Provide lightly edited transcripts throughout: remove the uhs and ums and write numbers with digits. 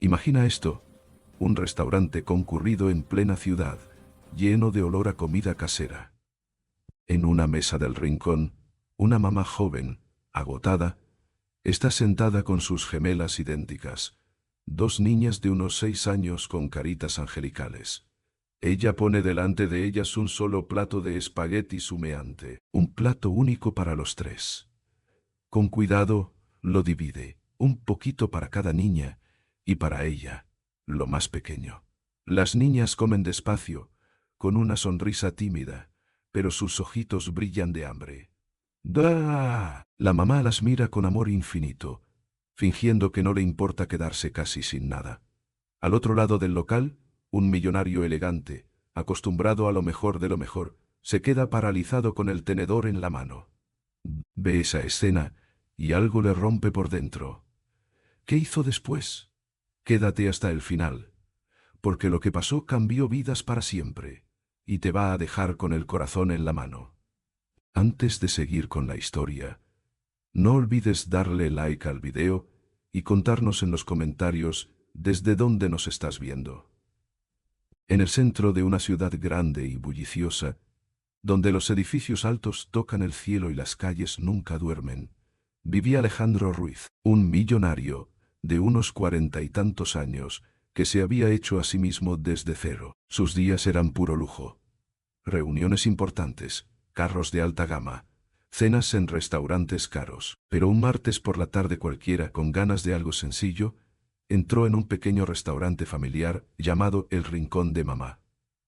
Imagina esto, un restaurante concurrido en plena ciudad, lleno de olor a comida casera. En una mesa del rincón, una mamá joven, agotada, está sentada con sus gemelas idénticas, dos niñas de unos 6 años con caritas angelicales. Ella pone delante de ellas un solo plato de espaguetis humeante, un plato único para los tres. Con cuidado, lo divide, un poquito para cada niña, y para ella, lo más pequeño. Las niñas comen despacio, con una sonrisa tímida, pero sus ojitos brillan de hambre. ¡Da! La mamá las mira con amor infinito, fingiendo que no le importa quedarse casi sin nada. Al otro lado del local, un millonario elegante, acostumbrado a lo mejor de lo mejor, se queda paralizado con el tenedor en la mano. Ve esa escena, y algo le rompe por dentro. ¿Qué hizo después? Quédate hasta el final, porque lo que pasó cambió vidas para siempre, y te va a dejar con el corazón en la mano. Antes de seguir con la historia, no olvides darle like al video y contarnos en los comentarios desde dónde nos estás viendo. En el centro de una ciudad grande y bulliciosa, donde los edificios altos tocan el cielo y las calles nunca duermen, vivía Alejandro Ruiz, un millonario de unos 40 y tantos años que se había hecho a sí mismo desde cero. Sus días eran puro lujo. Reuniones importantes, carros de alta gama, cenas en restaurantes caros. Pero un martes por la tarde cualquiera con ganas de algo sencillo, entró en un pequeño restaurante familiar llamado El Rincón de Mamá.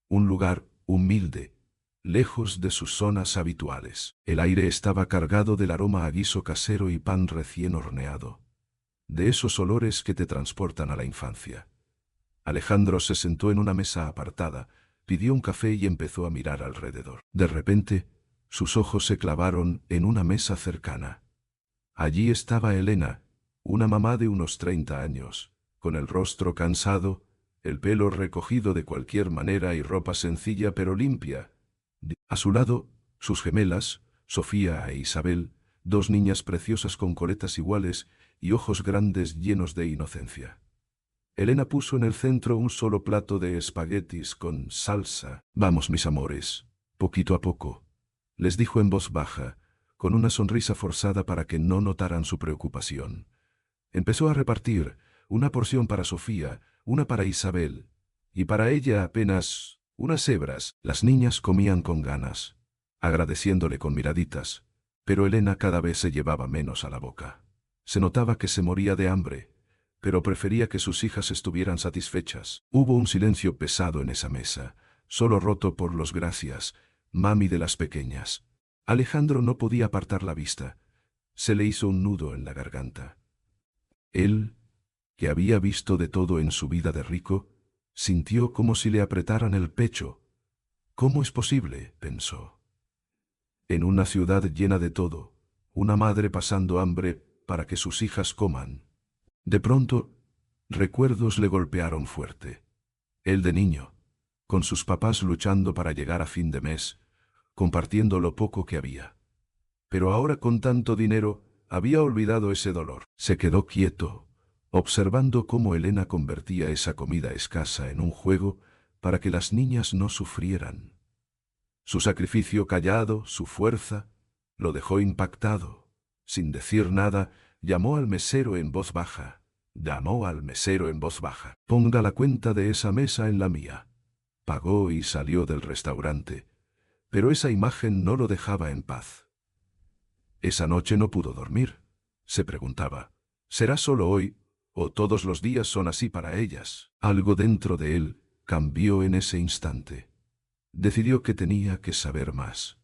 Un lugar humilde, lejos de sus zonas habituales. El aire estaba cargado del aroma a guiso casero y pan recién horneado. De esos olores que te transportan a la infancia. Alejandro se sentó en una mesa apartada, pidió un café y empezó a mirar alrededor. De repente, sus ojos se clavaron en una mesa cercana. Allí estaba Elena, una mamá de unos 30 años, con el rostro cansado, el pelo recogido de cualquier manera y ropa sencilla pero limpia. A su lado, sus gemelas, Sofía e Isabel, dos niñas preciosas con coletas iguales y ojos grandes llenos de inocencia. Elena puso en el centro un solo plato de espaguetis con salsa. Vamos, mis amores, poquito a poco, les dijo en voz baja, con una sonrisa forzada para que no notaran su preocupación. Empezó a repartir, una porción para Sofía, una para Isabel, y para ella apenas unas hebras. Las niñas comían con ganas, agradeciéndole con miraditas, pero Elena cada vez se llevaba menos a la boca. Se notaba que se moría de hambre, pero prefería que sus hijas estuvieran satisfechas. Hubo un silencio pesado en esa mesa, solo roto por los gracias, mami de las pequeñas. Alejandro no podía apartar la vista. Se le hizo un nudo en la garganta. Él, que había visto de todo en su vida de rico, sintió como si le apretaran el pecho. ¿Cómo es posible?, pensó. En una ciudad llena de todo, una madre pasando hambre para que sus hijas coman. De pronto, recuerdos le golpearon fuerte. El de niño, con sus papás luchando para llegar a fin de mes, compartiendo lo poco que había. Pero ahora con tanto dinero, había olvidado ese dolor. Se quedó quieto, observando cómo Elena convertía esa comida escasa en un juego para que las niñas no sufrieran. Su sacrificio callado, su fuerza, lo dejó impactado. Sin decir nada, llamó al mesero en voz baja. Ponga la cuenta de esa mesa en la mía. Pagó y salió del restaurante. Pero esa imagen no lo dejaba en paz. Esa noche no pudo dormir. Se preguntaba, ¿será solo hoy, o todos los días son así para ellas? Algo dentro de él cambió en ese instante. Decidió que tenía que saber más.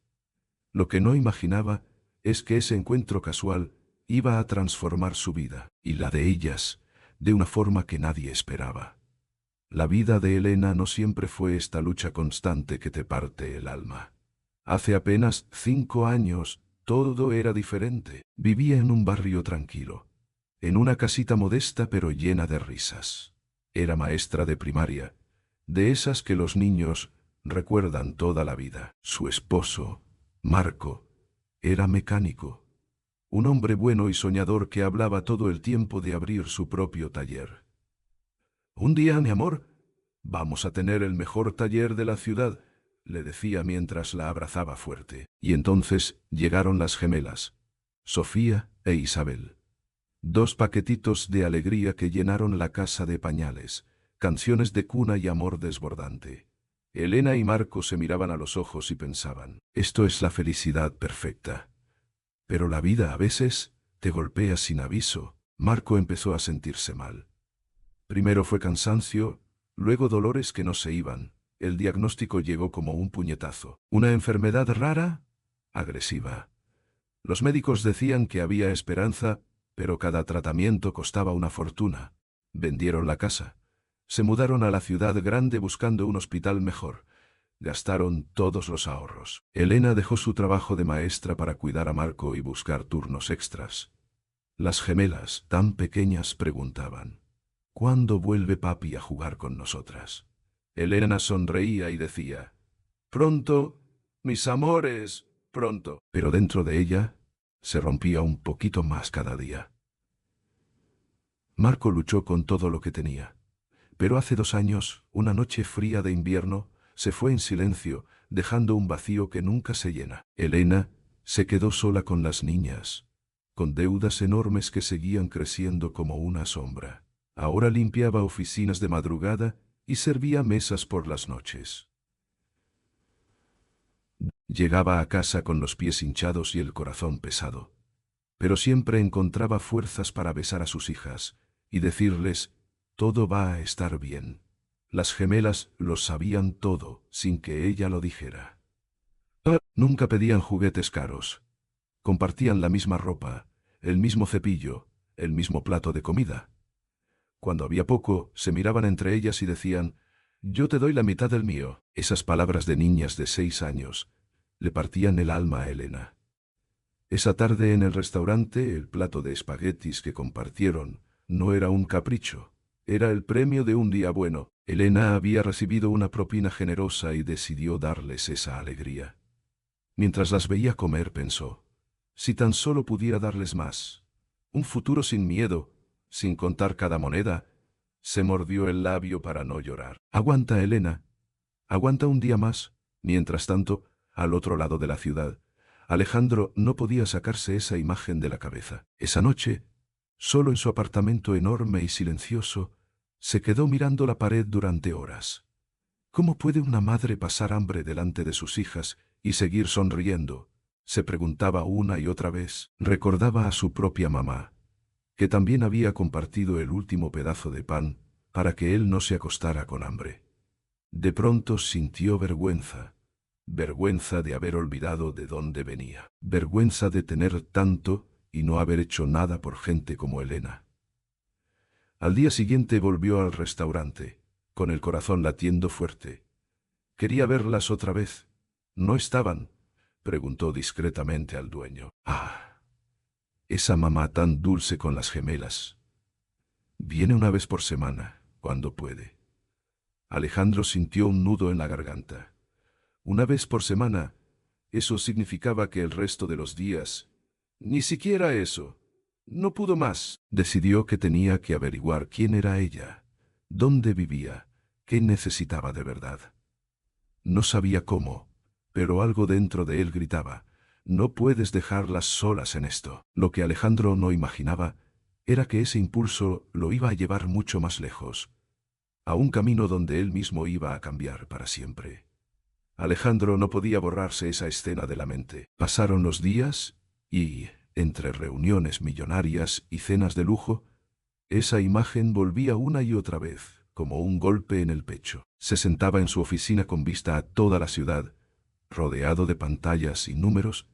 Lo que no imaginaba es que ese encuentro casual iba a transformar su vida, y la de ellas, de una forma que nadie esperaba. La vida de Elena no siempre fue esta lucha constante que te parte el alma. Hace apenas 5 años, todo era diferente. Vivía en un barrio tranquilo, en una casita modesta pero llena de risas. Era maestra de primaria, de esas que los niños recuerdan toda la vida. Su esposo, Marco, era mecánico, un hombre bueno y soñador que hablaba todo el tiempo de abrir su propio taller. Un día, mi amor, vamos a tener el mejor taller de la ciudad, le decía mientras la abrazaba fuerte. Y entonces llegaron las gemelas, Sofía e Isabel. 2 paquetitos de alegría que llenaron la casa de pañales, canciones de cuna y amor desbordante. Elena y Marco se miraban a los ojos y pensaban, esto es la felicidad perfecta. Pero la vida a veces te golpea sin aviso. Marco empezó a sentirse mal. Primero fue cansancio, luego dolores que no se iban. El diagnóstico llegó como un puñetazo. ¿Una enfermedad rara? Agresiva. Los médicos decían que había esperanza, pero cada tratamiento costaba una fortuna. Vendieron la casa. Se mudaron a la ciudad grande buscando un hospital mejor. Gastaron todos los ahorros. Elena dejó su trabajo de maestra para cuidar a Marco y buscar turnos extras. Las gemelas, tan pequeñas, preguntaban, ¿cuándo vuelve papi a jugar con nosotras? Elena sonreía y decía, pronto, mis amores, pronto. Pero dentro de ella se rompía un poquito más cada día. Marco luchó con todo lo que tenía. Pero hace 2 años, una noche fría de invierno, se fue en silencio, dejando un vacío que nunca se llena. Elena se quedó sola con las niñas, con deudas enormes que seguían creciendo como una sombra. Ahora limpiaba oficinas de madrugada y servía mesas por las noches. Llegaba a casa con los pies hinchados y el corazón pesado. Pero siempre encontraba fuerzas para besar a sus hijas y decirles, todo va a estar bien. Las gemelas lo sabían todo, sin que ella lo dijera. Nunca pedían juguetes caros. Compartían la misma ropa, el mismo cepillo, el mismo plato de comida. Cuando había poco, se miraban entre ellas y decían, yo te doy la mitad del mío. Esas palabras de niñas de 6 años le partían el alma a Elena. Esa tarde en el restaurante, el plato de espaguetis que compartieron no era un capricho, era el premio de un día bueno. Elena había recibido una propina generosa y decidió darles esa alegría. Mientras las veía comer, pensó, si tan solo pudiera darles más, un futuro sin miedo, sin contar cada moneda. Se mordió el labio para no llorar. Aguanta, Elena. Aguanta un día más. Mientras tanto, al otro lado de la ciudad, Alejandro no podía sacarse esa imagen de la cabeza. Esa noche, solo en su apartamento enorme y silencioso, se quedó mirando la pared durante horas. ¿Cómo puede una madre pasar hambre delante de sus hijas y seguir sonriendo? Se preguntaba una y otra vez. Recordaba a su propia mamá, que también había compartido el último pedazo de pan para que él no se acostara con hambre. De pronto sintió vergüenza. Vergüenza de haber olvidado de dónde venía. Vergüenza de tener tanto y no haber hecho nada por gente como Elena. Al día siguiente volvió al restaurante, con el corazón latiendo fuerte. Quería verlas otra vez. ¿No estaban? Preguntó discretamente al dueño. Ah, esa mamá tan dulce con las gemelas. Viene una vez por semana, cuando puede. Alejandro sintió un nudo en la garganta. Una vez por semana, eso significaba que el resto de los días, ni siquiera eso. No pudo más. Decidió que tenía que averiguar quién era ella, dónde vivía, qué necesitaba de verdad. No sabía cómo, pero algo dentro de él gritaba, no puedes dejarlas solas en esto. Lo que Alejandro no imaginaba era que ese impulso lo iba a llevar mucho más lejos, a un camino donde él mismo iba a cambiar para siempre. Alejandro no podía borrarse esa escena de la mente. Pasaron los días y, entre reuniones millonarias y cenas de lujo, esa imagen volvía una y otra vez, como un golpe en el pecho. Se sentaba en su oficina con vista a toda la ciudad, rodeado de pantallas y números,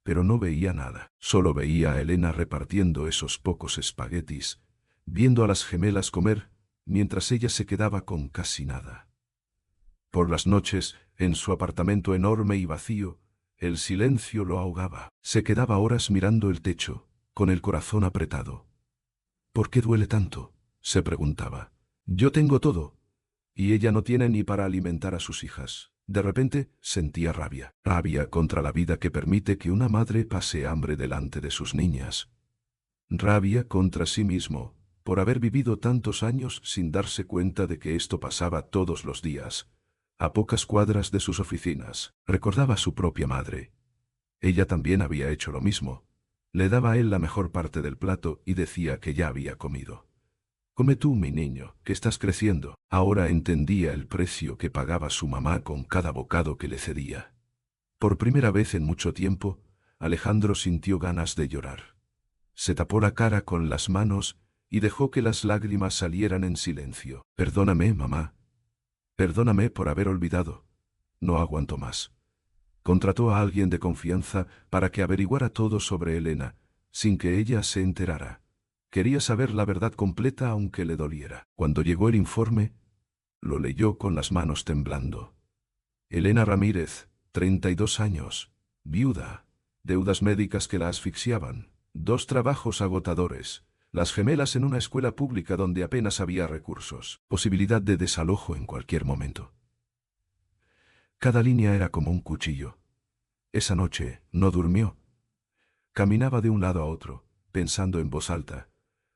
pero no veía nada. Solo veía a Elena repartiendo esos pocos espaguetis, viendo a las gemelas comer, mientras ella se quedaba con casi nada. Por las noches, en su apartamento enorme y vacío, el silencio lo ahogaba. Se quedaba horas mirando el techo, con el corazón apretado. ¿Por qué duele tanto?, se preguntaba. Yo tengo todo, y ella no tiene ni para alimentar a sus hijas. De repente, sentía rabia. Rabia contra la vida que permite que una madre pase hambre delante de sus niñas. Rabia contra sí mismo, por haber vivido tantos años sin darse cuenta de que esto pasaba todos los días, a pocas cuadras de sus oficinas. Recordaba a su propia madre. Ella también había hecho lo mismo. Le daba a él la mejor parte del plato y decía que ya había comido. «Come tú, mi niño, que estás creciendo». Ahora entendía el precio que pagaba su mamá con cada bocado que le cedía. Por primera vez en mucho tiempo, Alejandro sintió ganas de llorar. Se tapó la cara con las manos y dejó que las lágrimas salieran en silencio. «Perdóname, mamá. Perdóname por haber olvidado. No aguanto más». Contrató a alguien de confianza para que averiguara todo sobre Elena, sin que ella se enterara. Quería saber la verdad completa aunque le doliera. Cuando llegó el informe, lo leyó con las manos temblando. Elena Ramírez, 32 años, viuda, deudas médicas que la asfixiaban, 2 trabajos agotadores, las gemelas en una escuela pública donde apenas había recursos, posibilidad de desalojo en cualquier momento. Cada línea era como un cuchillo. Esa noche no durmió. Caminaba de un lado a otro, pensando en voz alta.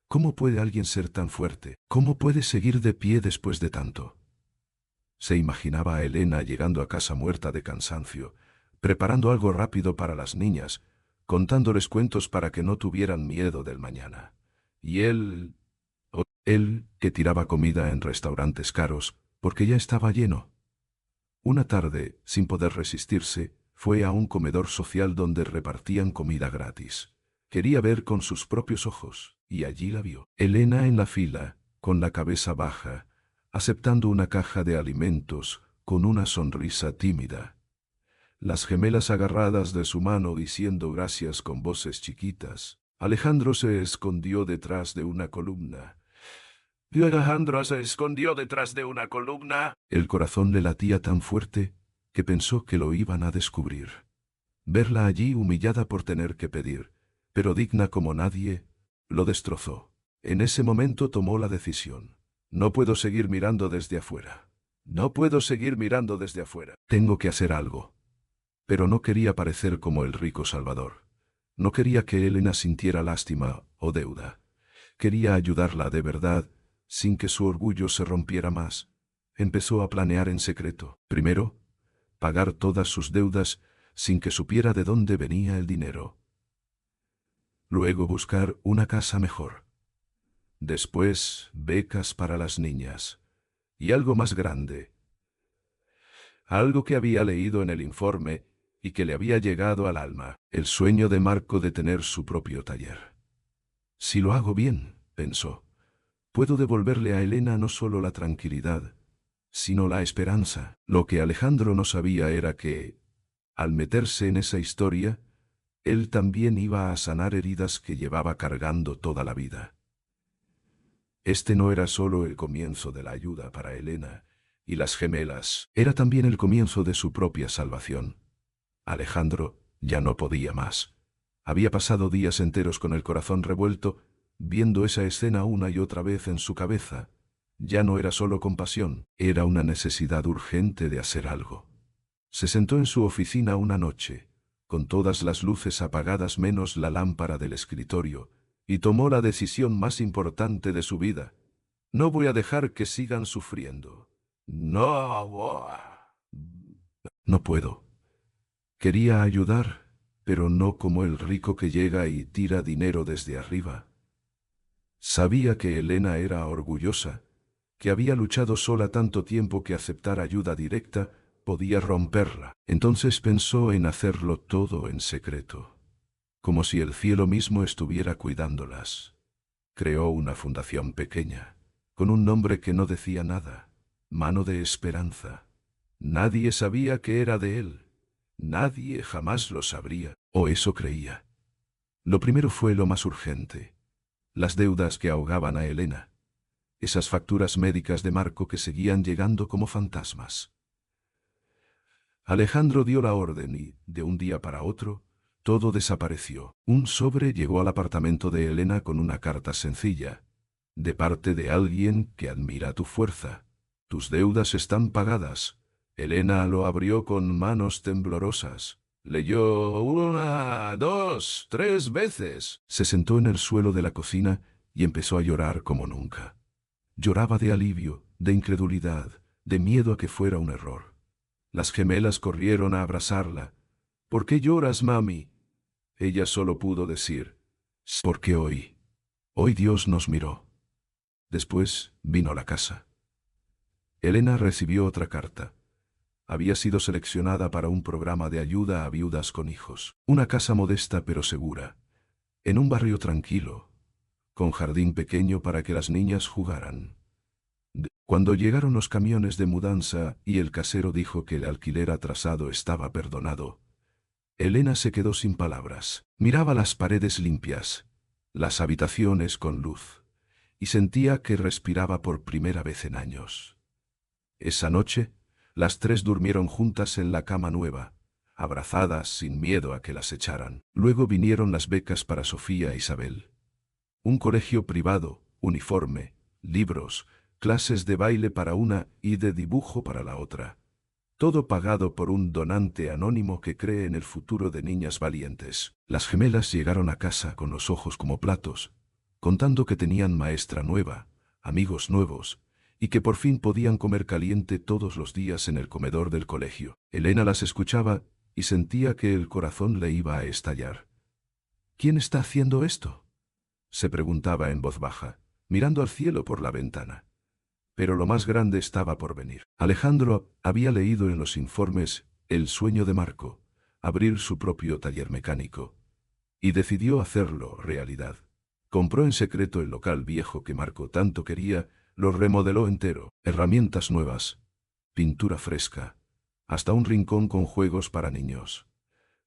¿Cómo puede alguien ser tan fuerte? ¿Cómo puede seguir de pie después de tanto? Se imaginaba a Elena llegando a casa muerta de cansancio, preparando algo rápido para las niñas, contándoles cuentos para que no tuvieran miedo del mañana. Y él que tiraba comida en restaurantes caros, porque ya estaba lleno. Una tarde, sin poder resistirse, fue a un comedor social donde repartían comida gratis. Quería ver con sus propios ojos, y allí la vio. Elena en la fila, con la cabeza baja, aceptando una caja de alimentos, con una sonrisa tímida. Las gemelas agarradas de su mano diciendo gracias con voces chiquitas. Alejandro se escondió detrás de una columna. Alejandro se escondió detrás de una columna. El corazón le latía tan fuerte que pensó que lo iban a descubrir. Verla allí humillada por tener que pedir, pero digna como nadie, lo destrozó. En ese momento tomó la decisión. No puedo seguir mirando desde afuera. No puedo seguir mirando desde afuera. Tengo que hacer algo. Pero no quería parecer como el rico Salvador. No quería que Elena sintiera lástima o deuda. Quería ayudarla de verdad, sin que su orgullo se rompiera más. Empezó a planear en secreto. Primero, pagar todas sus deudas sin que supiera de dónde venía el dinero. Luego buscar una casa mejor. Después, becas para las niñas. Y algo más grande. Algo que había leído en el informe y que le había llegado al alma. El sueño de Marco de tener su propio taller. Si lo hago bien, pensó, puedo devolverle a Elena no solo la tranquilidad, sino la esperanza. Lo que Alejandro no sabía era que, al meterse en esa historia, él también iba a sanar heridas que llevaba cargando toda la vida. Este no era solo el comienzo de la ayuda para Elena y las gemelas, era también el comienzo de su propia salvación. Alejandro ya no podía más. Había pasado días enteros con el corazón revuelto, viendo esa escena una y otra vez en su cabeza. Ya no era solo compasión, era una necesidad urgente de hacer algo. Se sentó en su oficina una noche, con todas las luces apagadas menos la lámpara del escritorio, y tomó la decisión más importante de su vida. No voy a dejar que sigan sufriendo. No puedo. Quería ayudar, pero no como el rico que llega y tira dinero desde arriba. Sabía que Elena era orgullosa, que había luchado sola tanto tiempo que aceptar ayuda directa podía romperla. Entonces pensó en hacerlo todo en secreto, como si el cielo mismo estuviera cuidándolas. Creó una fundación pequeña, con un nombre que no decía nada, Mano de Esperanza. Nadie sabía que era de él. Nadie jamás lo sabría, o eso creía. Lo primero fue lo más urgente. Las deudas que ahogaban a Elena. Esas facturas médicas de Marco que seguían llegando como fantasmas. Alejandro dio la orden y, de un día para otro, todo desapareció. Un sobre llegó al apartamento de Elena con una carta sencilla. De parte de alguien que admira tu fuerza. Tus deudas están pagadas. Elena lo abrió con manos temblorosas. Leyó 1, 2, 3 veces. Se sentó en el suelo de la cocina y empezó a llorar como nunca. Lloraba de alivio, de incredulidad, de miedo a que fuera un error. Las gemelas corrieron a abrazarla. ¿Por qué lloras, mami? Ella solo pudo decir, porque hoy Dios nos miró. Después vino la casa. Elena recibió otra carta. Había sido seleccionada para un programa de ayuda a viudas con hijos. Una casa modesta pero segura, en un barrio tranquilo, con jardín pequeño para que las niñas jugaran. Cuando llegaron los camiones de mudanza y el casero dijo que el alquiler atrasado estaba perdonado, Elena se quedó sin palabras. Miraba las paredes limpias, las habitaciones con luz, y sentía que respiraba por primera vez en años. Esa noche, las tres durmieron juntas en la cama nueva, abrazadas sin miedo a que las echaran. Luego vinieron las becas para Sofía e Isabel. Un colegio privado, uniforme, libros, clases de baile para una y de dibujo para la otra. Todo pagado por un donante anónimo que cree en el futuro de niñas valientes. Las gemelas llegaron a casa con los ojos como platos, contando que tenían maestra nueva, amigos nuevos, y que por fin podían comer caliente todos los días en el comedor del colegio. Elena las escuchaba y sentía que el corazón le iba a estallar. ¿Quién está haciendo esto?, se preguntaba en voz baja, mirando al cielo por la ventana. Pero lo más grande estaba por venir. Alejandro había leído en los informes el sueño de Marco, abrir su propio taller mecánico, y decidió hacerlo realidad. Compró en secreto el local viejo que Marco tanto quería, lo remodeló entero, herramientas nuevas, pintura fresca, hasta un rincón con juegos para niños.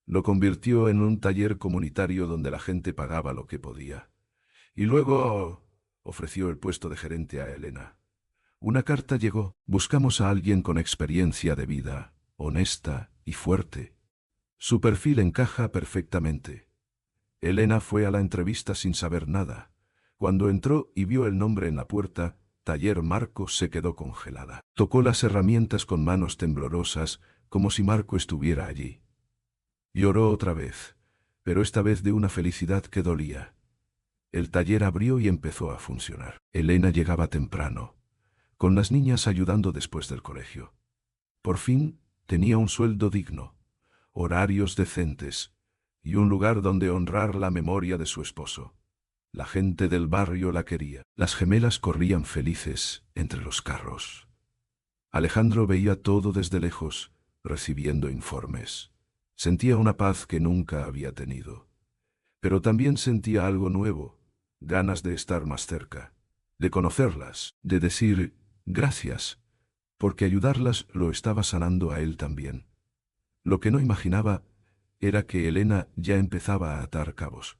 Lo convirtió en un taller comunitario donde la gente pagaba lo que podía. Y luego ofreció el puesto de gerente a Elena. Una carta llegó. Buscamos a alguien con experiencia de vida, honesta y fuerte. Su perfil encaja perfectamente. Elena fue a la entrevista sin saber nada. Cuando entró y vio el nombre en la puerta, Taller Marco, se quedó congelada. Tocó las herramientas con manos temblorosas, como si Marco estuviera allí. Lloró otra vez, pero esta vez de una felicidad que dolía. El taller abrió y empezó a funcionar. Elena llegaba temprano, con las niñas ayudando después del colegio. Por fin tenía un sueldo digno, horarios decentes y un lugar donde honrar la memoria de su esposo. La gente del barrio la quería. Las gemelas corrían felices entre los carros. Alejandro veía todo desde lejos, recibiendo informes. Sentía una paz que nunca había tenido. Pero también sentía algo nuevo, ganas de estar más cerca, de conocerlas, de decir gracias, porque ayudarlas lo estaba sanando a él también. Lo que no imaginaba era que Elena ya empezaba a atar cabos.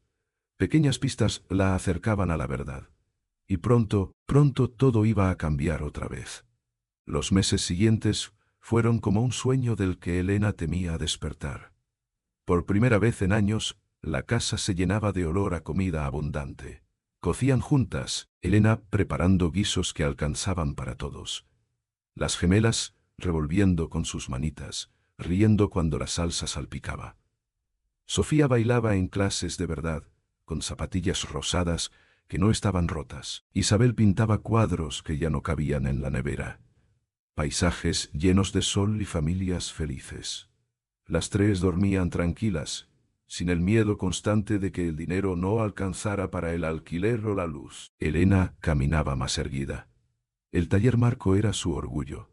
Pequeñas pistas la acercaban a la verdad. Y pronto todo iba a cambiar otra vez. Los meses siguientes fueron como un sueño del que Elena temía despertar. Por primera vez en años, la casa se llenaba de olor a comida abundante. Cocían juntas, Elena preparando guisos que alcanzaban para todos. Las gemelas revolviendo con sus manitas, riendo cuando la salsa salpicaba. Sofía bailaba en clases de verdad, con zapatillas rosadas que no estaban rotas. Isabel pintaba cuadros que ya no cabían en la nevera. Paisajes llenos de sol y familias felices. Las tres dormían tranquilas, sin el miedo constante de que el dinero no alcanzara para el alquiler o la luz. Elena caminaba más erguida. El taller Marco era su orgullo.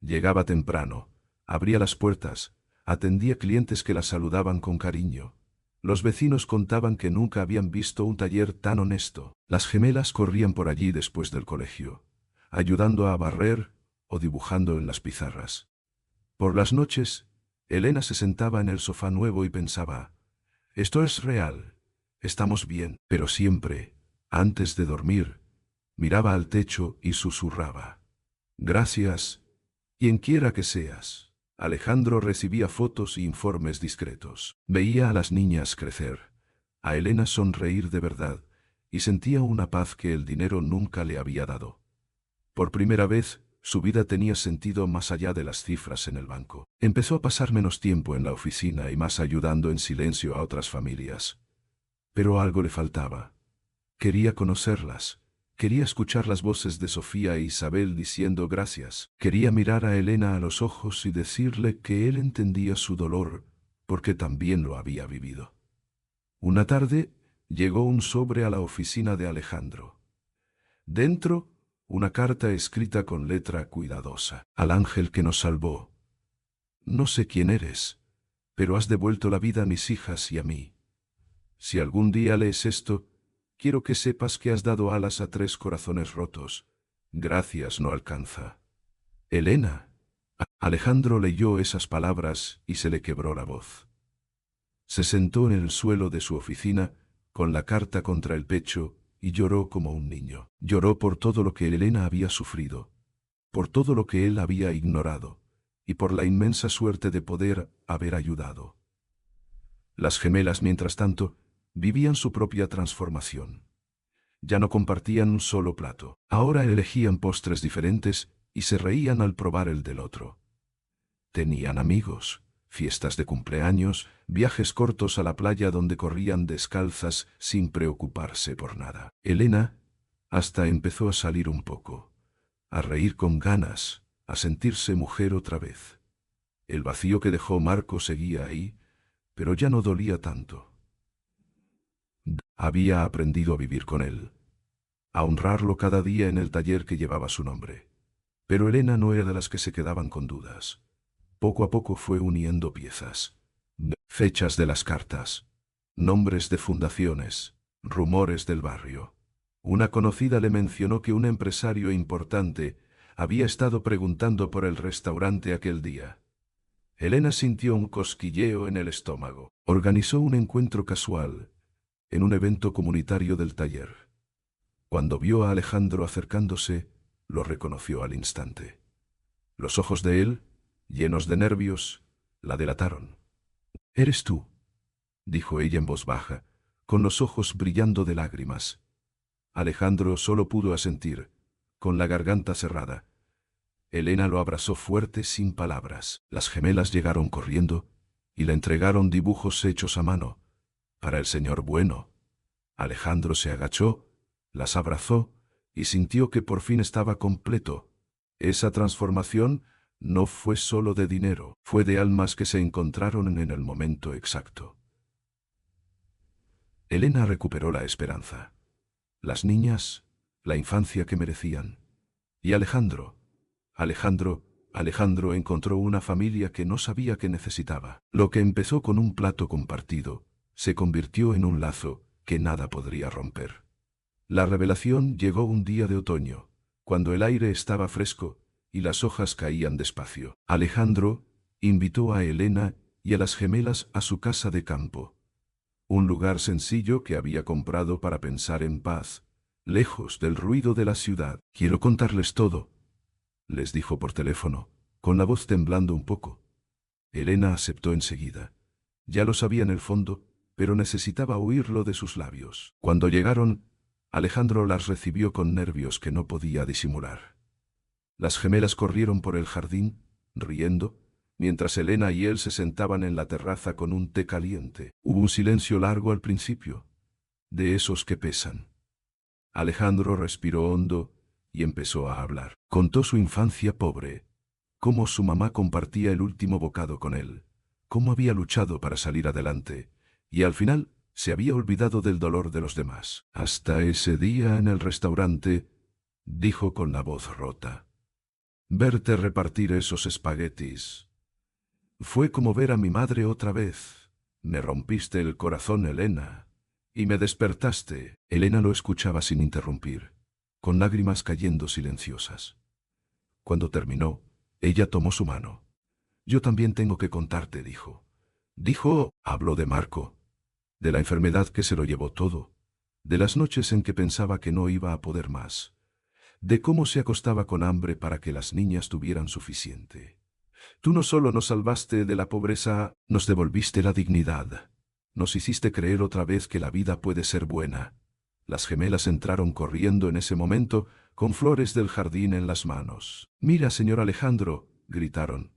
Llegaba temprano, abría las puertas, atendía clientes que la saludaban con cariño. Los vecinos contaban que nunca habían visto un taller tan honesto. Las gemelas corrían por allí después del colegio, ayudando a barrer o dibujando en las pizarras. Por las noches, Elena se sentaba en el sofá nuevo y pensaba, esto es real, estamos bien. Pero siempre, antes de dormir, miraba al techo y susurraba, gracias, quienquiera que seas. Alejandro recibía fotos e informes discretos. Veía a las niñas crecer, a Elena sonreír de verdad, y sentía una paz que el dinero nunca le había dado. Por primera vez, su vida tenía sentido más allá de las cifras en el banco. Empezó a pasar menos tiempo en la oficina y más ayudando en silencio a otras familias. Pero algo le faltaba. Quería conocerlas. Quería escuchar las voces de Sofía e Isabel diciendo gracias. Quería mirar a Elena a los ojos y decirle que él entendía su dolor, porque también lo había vivido. Una tarde llegó un sobre a la oficina de Alejandro. Dentro, una carta escrita con letra cuidadosa. Al ángel que nos salvó. No sé quién eres, pero has devuelto la vida a mis hijas y a mí. Si algún día lees esto, quiero que sepas que has dado alas a 3 corazones rotos. Gracias no alcanza. Elena. Alejandro leyó esas palabras y se le quebró la voz. Se sentó en el suelo de su oficina, con la carta contra el pecho, y lloró como un niño. Lloró por todo lo que Elena había sufrido, por todo lo que él había ignorado, y por la inmensa suerte de poder haber ayudado. Las gemelas, mientras tanto, vivían su propia transformación. Ya no compartían un solo plato. Ahora elegían postres diferentes y se reían al probar el del otro. Tenían amigos, fiestas de cumpleaños, viajes cortos a la playa donde corrían descalzas sin preocuparse por nada. Elena hasta empezó a salir un poco, a reír con ganas, a sentirse mujer otra vez. El vacío que dejó Marco seguía ahí, pero ya no dolía tanto. Había aprendido a vivir con él, a honrarlo cada día en el taller que llevaba su nombre. Pero Elena no era de las que se quedaban con dudas. Poco a poco fue uniendo piezas. Fechas de las cartas, nombres de fundaciones, rumores del barrio. Una conocida le mencionó que un empresario importante había estado preguntando por el restaurante aquel día. Elena sintió un cosquilleo en el estómago. Organizó un encuentro casual en un evento comunitario del taller. Cuando vio a Alejandro acercándose, lo reconoció al instante. Los ojos de él, llenos de nervios, la delataron. «¿Eres tú?», dijo ella en voz baja, con los ojos brillando de lágrimas. Alejandro solo pudo asentir, con la garganta cerrada. Elena lo abrazó fuerte sin palabras. Las gemelas llegaron corriendo y le entregaron dibujos hechos a mano. Para el señor bueno. Alejandro se agachó, las abrazó y sintió que por fin estaba completo. Esa transformación no fue solo de dinero, fue de almas que se encontraron en el momento exacto. Elena recuperó la esperanza. Las niñas, la infancia que merecían. Y Alejandro encontró una familia que no sabía que necesitaba. Lo que empezó con un plato compartido, se convirtió en un lazo que nada podría romper. La revelación llegó un día de otoño, cuando el aire estaba fresco y las hojas caían despacio. Alejandro invitó a Elena y a las gemelas a su casa de campo. Un lugar sencillo que había comprado para pensar en paz, lejos del ruido de la ciudad. «Quiero contarles todo», les dijo por teléfono, con la voz temblando un poco. Elena aceptó enseguida. Ya lo sabía en el fondo, pero necesitaba oírlo de sus labios. Cuando llegaron, Alejandro las recibió con nervios que no podía disimular. Las gemelas corrieron por el jardín, riendo, mientras Elena y él se sentaban en la terraza con un té caliente. Hubo un silencio largo al principio, de esos que pesan. Alejandro respiró hondo y empezó a hablar. Contó su infancia pobre, cómo su mamá compartía el último bocado con él, cómo había luchado para salir adelante, y al final se había olvidado del dolor de los demás. «Hasta ese día en el restaurante», dijo con la voz rota. «Verte repartir esos espaguetis. Fue como ver a mi madre otra vez. Me rompiste el corazón, Elena, y me despertaste». Elena lo escuchaba sin interrumpir, con lágrimas cayendo silenciosas. Cuando terminó, ella tomó su mano. «Yo también tengo que contarte», dijo. Habló de Marco, de la enfermedad que se lo llevó todo, de las noches en que pensaba que no iba a poder más, de cómo se acostaba con hambre para que las niñas tuvieran suficiente. «Tú no solo nos salvaste de la pobreza, nos devolviste la dignidad. Nos hiciste creer otra vez que la vida puede ser buena». Las gemelas entraron corriendo en ese momento, con flores del jardín en las manos. «Mira, señor Alejandro», gritaron,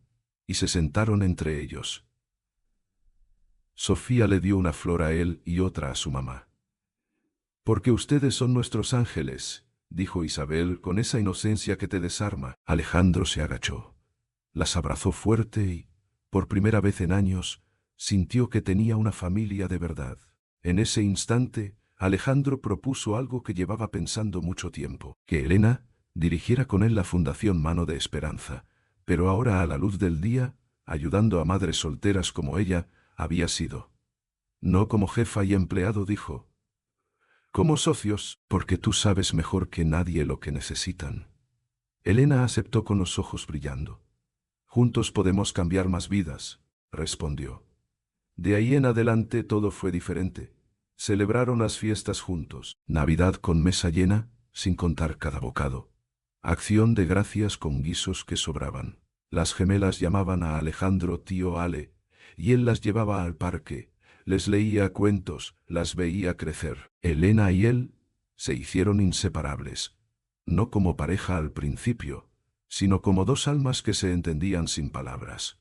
y se sentaron entre ellos. Sofía le dio una flor a él y otra a su mamá. Porque ustedes son nuestros ángeles, dijo Isabel con esa inocencia que te desarma. Alejandro se agachó. Las abrazó fuerte y, por primera vez en años, sintió que tenía una familia de verdad. En ese instante, Alejandro propuso algo que llevaba pensando mucho tiempo, que Elena dirigiera con él la Fundación Mano de Esperanza, pero ahora a la luz del día, ayudando a madres solteras como ella, había sido. No como jefa y empleado, dijo. Como socios, porque tú sabes mejor que nadie lo que necesitan. Elena aceptó con los ojos brillando. Juntos podemos cambiar más vidas, respondió. De ahí en adelante todo fue diferente. Celebraron las fiestas juntos, Navidad con mesa llena, sin contar cada bocado. Acción de gracias con guisos que sobraban. Las gemelas llamaban a Alejandro tío Ale, y él las llevaba al parque, les leía cuentos, las veía crecer. Elena y él se hicieron inseparables, no como pareja al principio, sino como dos almas que se entendían sin palabras.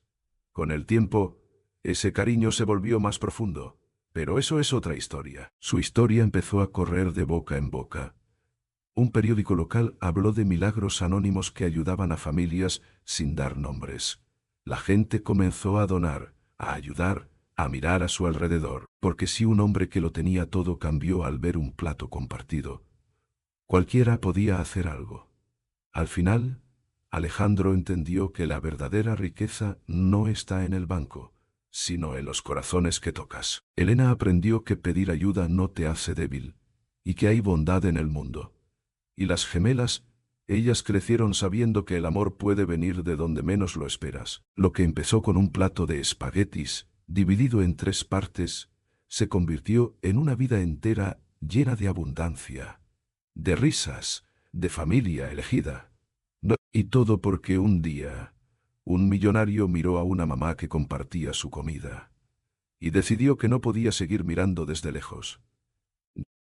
Con el tiempo, ese cariño se volvió más profundo, pero eso es otra historia. Su historia empezó a correr de boca en boca. Un periódico local habló de milagros anónimos que ayudaban a familias sin dar nombres. La gente comenzó a donar, a ayudar, a mirar a su alrededor, porque si un hombre que lo tenía todo cambió al ver un plato compartido, cualquiera podía hacer algo. Al final, Alejandro entendió que la verdadera riqueza no está en el banco, sino en los corazones que tocas. Elena aprendió que pedir ayuda no te hace débil, y que hay bondad en el mundo. Y las gemelas, ellas crecieron sabiendo que el amor puede venir de donde menos lo esperas. Lo que empezó con un plato de espaguetis, dividido en 3 partes, se convirtió en una vida entera llena de abundancia, de risas, de familia elegida. Y todo porque un día, un millonario miró a una mamá que compartía su comida, y decidió que no podía seguir mirando desde lejos.